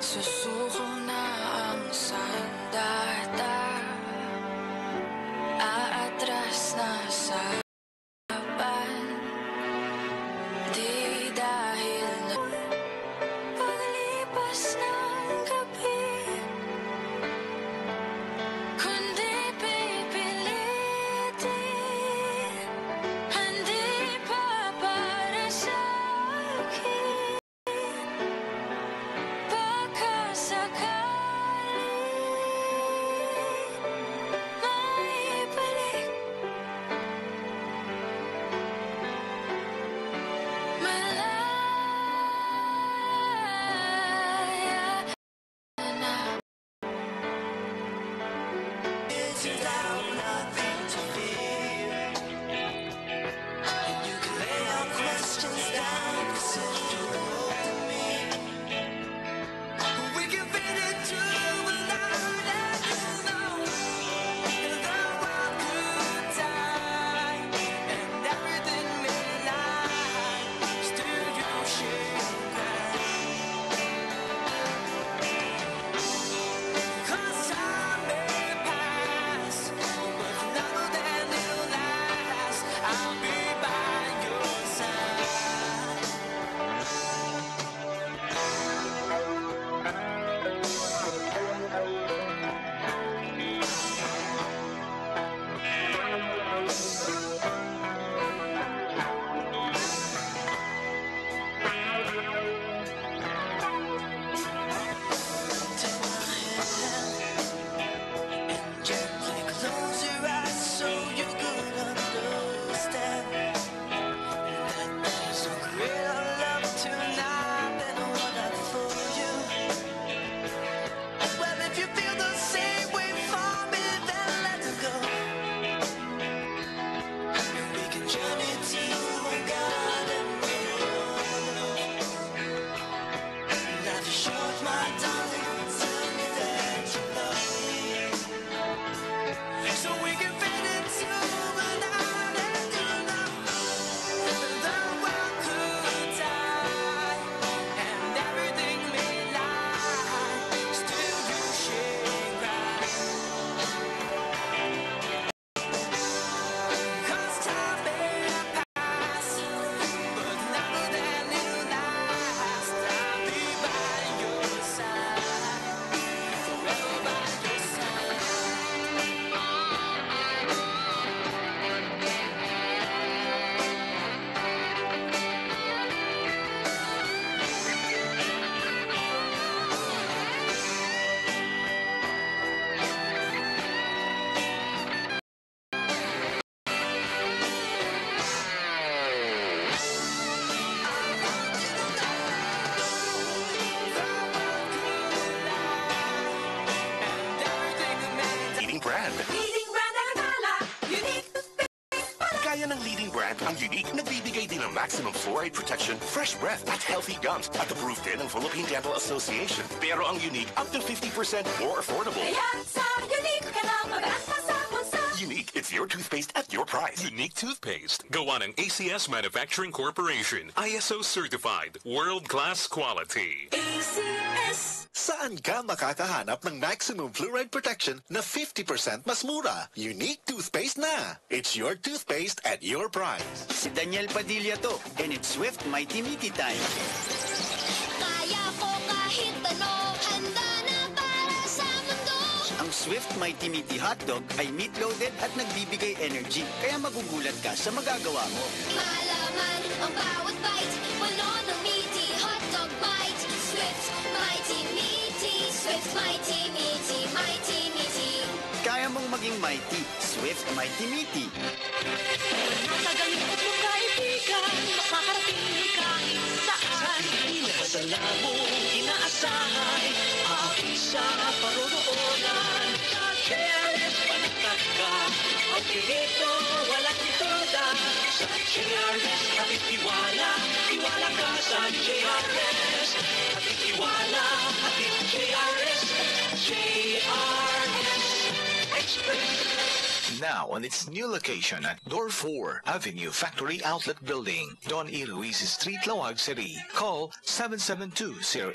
Susuko na ang sandata, aatras na sa harapan. Di dahil na paglipas ng gabi, kundi pipilitin. Hindi pa para sa akin, baka sakaling maibalik. Malaya na. It's now nothing to fear, and you can lay your questions down, 'cause if you look to me, we can fit into the night, and you know the world could die, and everything may lie, still you should cry. 'Cause time may pass, but none of them will last. I'll be by your side. Take my hand and gently close your eyes so you could understand that there's no greater love tonight than what I for you. Well, if you feel the same way for me, then let's go, and we can journey to a garden road. Life is short, my darling, tell me that you love me, so we can fit into the night, and you know the world could die, and everything may lie, still you should cry. 'Cause time may pass, but none of them will last. I'll be by your side, forever by your side. Leading brand. Leading brand ang akala, unique Kaya ng leading brand ang Unique, nagbibigay din ng maximum fluoride protection, fresh breath at healthy gums at approved din ng Philippine Dental Association. Pero ang Unique, up to 50% more affordable. Kaya sa unique ka na mag-asa sa punsa. Unique, it's your toothpaste at your price. Unique toothpaste. Gawa ng ACS Manufacturing Corporation. ISO certified. World-class quality. ACS. Saan ka makakahanap ng maximum fluoride protection na 50% mas mura? Unique toothpaste na. It's your toothpaste at your price. Si Daniel Padilla to, and it's Swift Mighty Meaty time. Kaya ko kahit ano, handa na para sa mundo. Ang Swift Mighty Meaty hotdog ay meat-loaded at nagbibigay energy, kaya magugulat ka sa magagawa mo. Malaman ang bawat bite, puno ng meaty hotdog bite. Swift, mighty, meaty, Swift, mighty, meaty, mighty, meaty. Kaya mong maging mighty, Swift Mighty Meaty. Nakaganipot mong kaibigan, makakarating kahit saan. Inasala mo, inaasahan, aking sa paroroonan. Sa Cheris, panatag ka, ang pinito, walang itoda. Sa Cheris, ating tiwala, tiwala ka sa JRS. Ating tiwala, ating JRS. JRS Express. now on its new location at Door 4, Avenue Factory Outlet Building, Don E. Luis Street, Lawag City. Call 772-0807.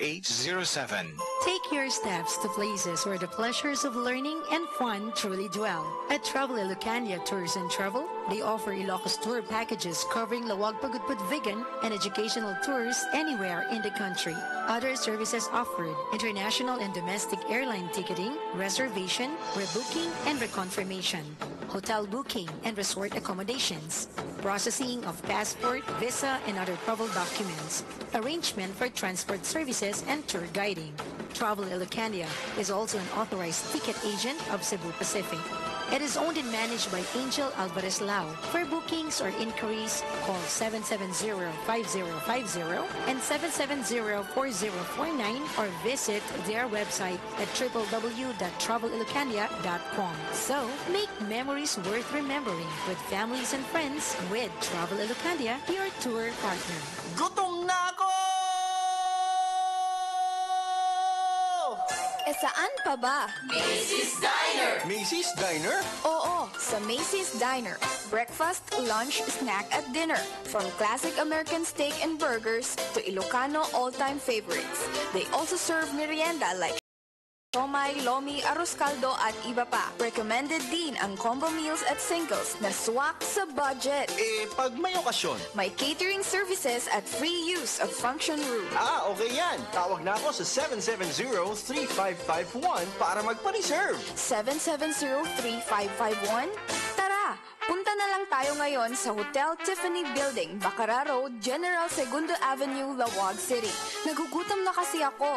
Take your steps to places where the pleasures of learning and fun truly dwell. At Travel Ilocania Tours and Travel, they offer Ilocos tour packages covering Lawag Pagudpud Vigan and educational tours anywhere in the country. Other services offered: international and domestic airline ticketing, reservation, rebooking and reconfirmation, hotel booking and resort accommodations, processing of passport, visa and other travel documents, arrangement for transport services and tour guiding. Travel Ilocania is also an authorized ticket agent of Cebu Pacific. It is owned and managed by Angel Alvarez Lau. For bookings or inquiries, call 770-5050 and 770-4049 or visit their website at www.travelilocania.com. So, make memories worth remembering with families and friends with Travel Ilocania, your tour partner. Gutom na ako! Saan pa ba? Macy's Diner? Oo, sa Macy's Diner. Breakfast, lunch, snack at dinner. From classic American steak and burgers to Ilocano all-time favorites. They also serve merienda like siomai, lomi, arroz caldo at iba pa. Recommended din ang combo meals at singles na swak sa budget. Pag may okasyon. May catering services at free use of function room. Okay yan. Tawag na ako sa 770-3551 para magpa-reserve. 770-3551? Tara! Punta na lang tayo ngayon sa Hotel Tiffany Building, Bacara Road, General Segundo Avenue, Lawag City. Nagugutom na kasi ako.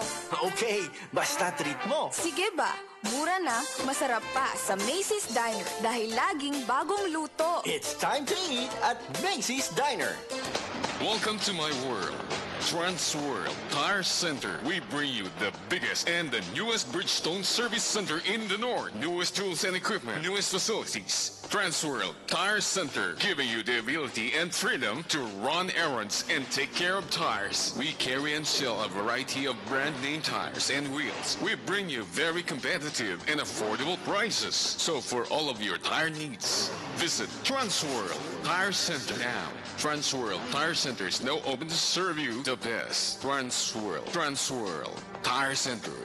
Okay, basta treat mo. Sige ba? Mura na, masarap pa sa Macy's Diner dahil laging bagong luto. It's time to eat at Macy's Diner. Welcome to my world. Transworld Tire Center. We bring you the biggest and the newest Bridgestone service center in the north. Newest tools and equipment, newest facilities. Transworld Tire Center, giving you the ability and freedom to run errands and take care of tires. We carry and sell a variety of brand name tires and wheels. We bring you very competitive and affordable prices. So for all of your tire needs, visit Transworld Tire Center now. Transworld Tire Center is now open to serve you the best. Transworld Tire Center.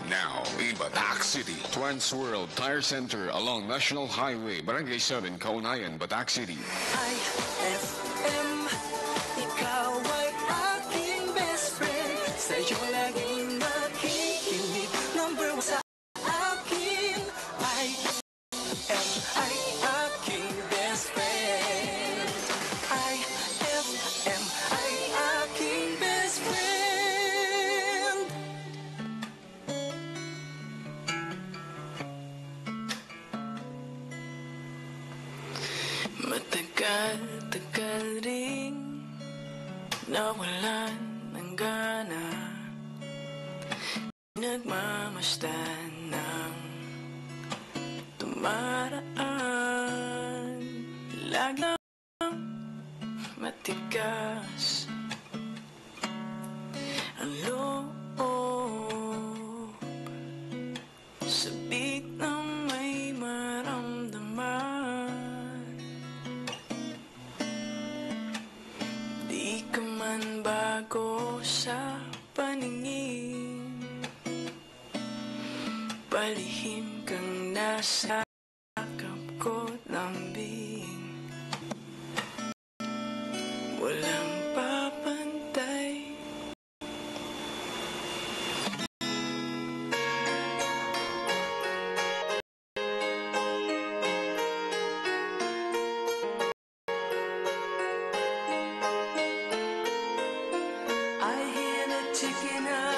Now in Batak City. Transworld Tire Center along National Highway, Barangay 7, Kaunayan, Batak City. IFM, ikaw ay aking best friend. Sa'yo laging makikinig. Number 1 sa akin. IFM ay aking best friend. IFM ay aking best friend. Matagal ring nawalan ng gana. Nagmamasdan ng tumaraan. Laging matigas ang loob. Sabik ng may maramdaman. Di ka man bago sa paningin. Palihim kang nasa sakap ko lambing. Walang papantay. I hear the ticking of